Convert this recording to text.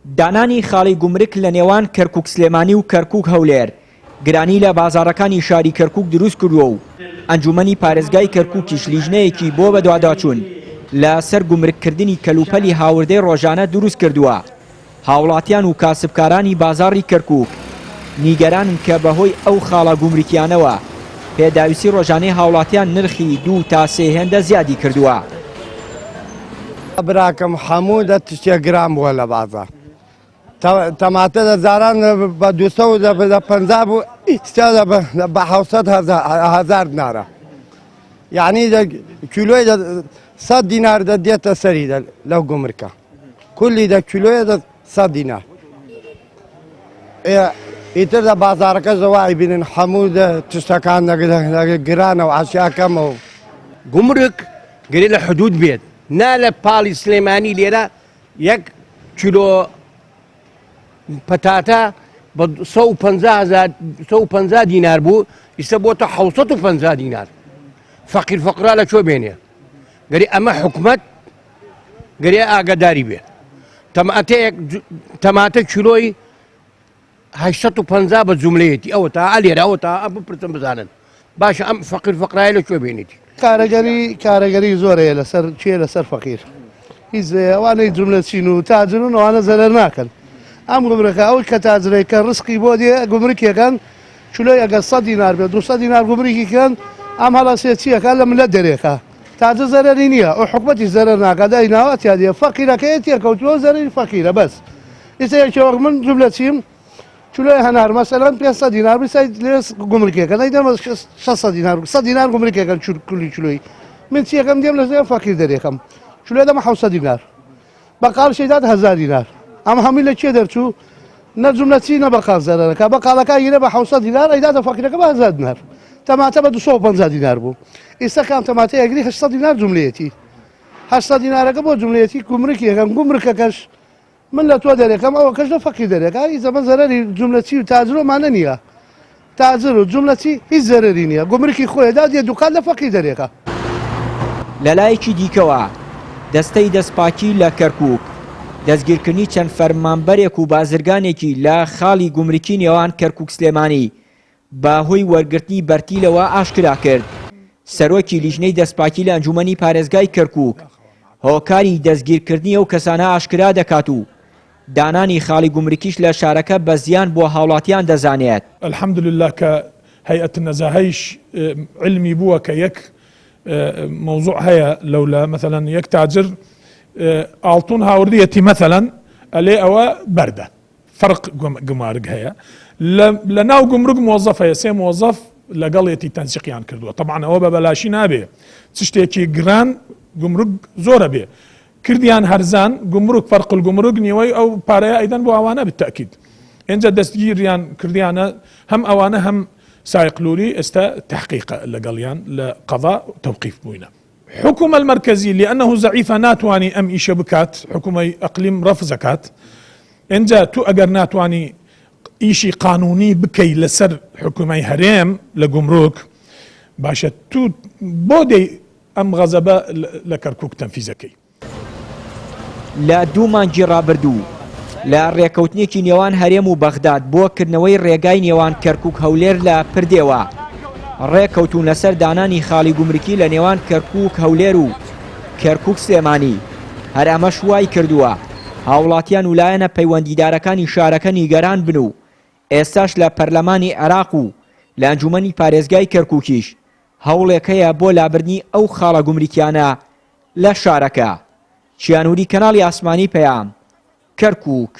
دانانی خاڵی گومرک لە نێوان کەرکووک سلێمانی و کەرکووک هەولێر گرانی لە بازاڕەکانی شاری کەرکووک دروست کردووە و ئەنجومەنی پارێزگای کەرکووکیش لیژنەیەکی بۆ بەدواداچوون لە سەر گومرککردنی کەلوپەلی هاوردەی ڕۆژانە دروست کردووە. هاوڵاتیان و کاسبکارانی بازاڕی کەرکووک نیگەرانن کە بەهۆی ئەو خاڵە گومرکیانەوە پێداویستی ڕۆژانەی هاوڵاتیان نرخی 2 تا 3 هێندە زیادی کردووە. براکەم هەموو دە تشتێ گرام بووە لە بازار. تەماتە دەزاران بە 250 بوو ئیستا بە 700 دینارە. یعنی کیلۆی 100 دینار دەدێتە سەری لەو گومرکە. کولی کیلۆیە 100 دینار. ئیتر لە بازارەکە زەوای بینن هەموو تشتەکان گرانە و عاشیاکەمە و گومرک گرێ لە حدود بێت. نا لە پاڵی سلێمانی لێرە 1 کیلۆ پەتاتە بە 150 دینار بوو ئیستا بۆتە 750 دینار. فەقیر فەقرا لە چۆ بێنێ؟ گەری ئەمە حکومەت گەری ئاگاداری بێ. تەماتە کیلۆی 850 بە جوملەیەتی ئەوە تا ئەلێرە ئەوە تا بپرسم بزانن. باشە ئەم فەقیر فەقرای لە چۆ بێنێتی؟ کارەگەری زۆرەیە لەسەر چیە لەسەر فەقیر. هیچ ئەوانەی جوملە چین و تاجرن ئەوانە زەرەر ناکەن. ئەم گومرەکە ئەوەی کە تاجرەی کە ڕسقی بۆ دێ گومرکێکەکەن چلۆی ئەگەر 100 دینار بێت 200 دینار گومرکیکەن ئەم هەڵەسێ چیەکە لە ملەت دەرێکە. تاجر زەرەری نییە ئەو حکومەتی زەرەر ناکات دایناوەتیا دێ فەقیرەکەی تێکەوتووە زەرری فەقیرە بەس. ئێستا یەکێوەک من جوملە چیم چلۆی هەنار مەسەلەن 500 دینار بیسای لێ گومرکێکە دەمە 600 دینار 100 دینار گومرکێکەن کولی چلۆی من چیەکەم دێم لە زێ فەقیر دەرێکم چلۆی دەمە 700 دینار بەقاڵ شەیدات 1000 دینار ئەم هەمووی لە کێ دەرچوو نە جوملە چی نە بەقاڵ زەرەرەکە بەقاڵەکە گیرە بە 700 دینار ئەیداتە فەقیرەکە بە 1000 دینار تەماتە بە 250 دینار بوو ئێستا کام تەماتە یەگری 800 دینار جوملەیەتی 800 دینارەکە بۆ جوملەیەتی گومرکێکەم گومرکەکەش من لە تۆ دەرێکم ئەوە کەش لە فەقیر دەرێکە هیچ زەمە زەرەری جوملەچی و تاجرۆمانە نییە تاجر و جوملەچی هیچ زەرەری نییە گومرکی خۆیدا دێ دوکان لە فەقیر دەرێکە. لەلایەکی دیکەوە دەستەی دەستپاکی لە کەرکووک دەستگیرکردنی چەند فەرمانبەرێک و بازرگانێکی لە خاڵی گومرکی نێوان کەرکووک سلێمانی بەهۆی وەرگرتنی بەرتیلەوە ئاشکرا کرد. سەرۆکی لیژنەی دەستپاکی لە ئەنجومەنی پارێزگای کەرکووک هۆکاری دەستگیرکردنی ئەو کەسانە ئاشکرا دەکات و دانانی خاڵی گومرکیش لە شارەکە بە زیان بۆ هاوڵاتیان دەزانێت. الحەمدولله کە هەیئەت نەزاهەیش علمی بووە کە یەک موضوع هەیە لەولە مثلا یەک تاجر ئاڵتون هاوردیەتی مثلا ئەلێ ئەوە بەردە فەرق گمارگ هەیە لە ناو گومرگ مۆزەف هەیە 3 مۆزەف لەگەڵێتی تەنسیقیان کردووە طبعا ئەوە بە بەلاشی نابێ چ شتێکی گران گومرگ زۆرە بێ کردیان هەرزان گومرگ فەرق الگومرگ نیوەی ئەو پارەیە ئەیدەن بۆ ئەوانە بالتەکید ئێنجا دەستگیریان کردیانە هەم ئەوانە هەم سایقلوری ئێستا تحقیق لەگەڵیان لە قەضا توقیف بووینە. حكومة المركزي لأنه ضعيفة ناتواني أم إيش بكات حكومة أقليم رفزكات إنجا تو أجر ناتواني إيشي قانوني بكي لسر حكومة هريم لجمرك باشا تو بودي أم غزبة لكركوك تنفيذكي لا دوومانجی ڕابردوو لە ڕێکەوتنێکی نێوان هەرێم و بەغداد بۆ کردنەوەی ڕێگای نێوان کەرکووک هەولێر لە پردێوە ڕێکەوتون لەسەر دانانی خاڵی گومرکی لە نێوان کەرکووک هەولێر و کەرکووک سلێمانی هەر ئەمەش وای کردووە هاوڵاتیان وولایەنە پەیوەندیدارەکانی شارەکە نیگەران بن و ئێستاش لە پەرلەمانی عێراق و لە ئەنجومەنی پارێزگای کەرکووکیش هەوڵێکەیە بۆ لابردنی ئەو خاڵە گومرکیانە لە شارەکە. چیانوری کەناڵی ئاسمانی پەیام کەرکووک.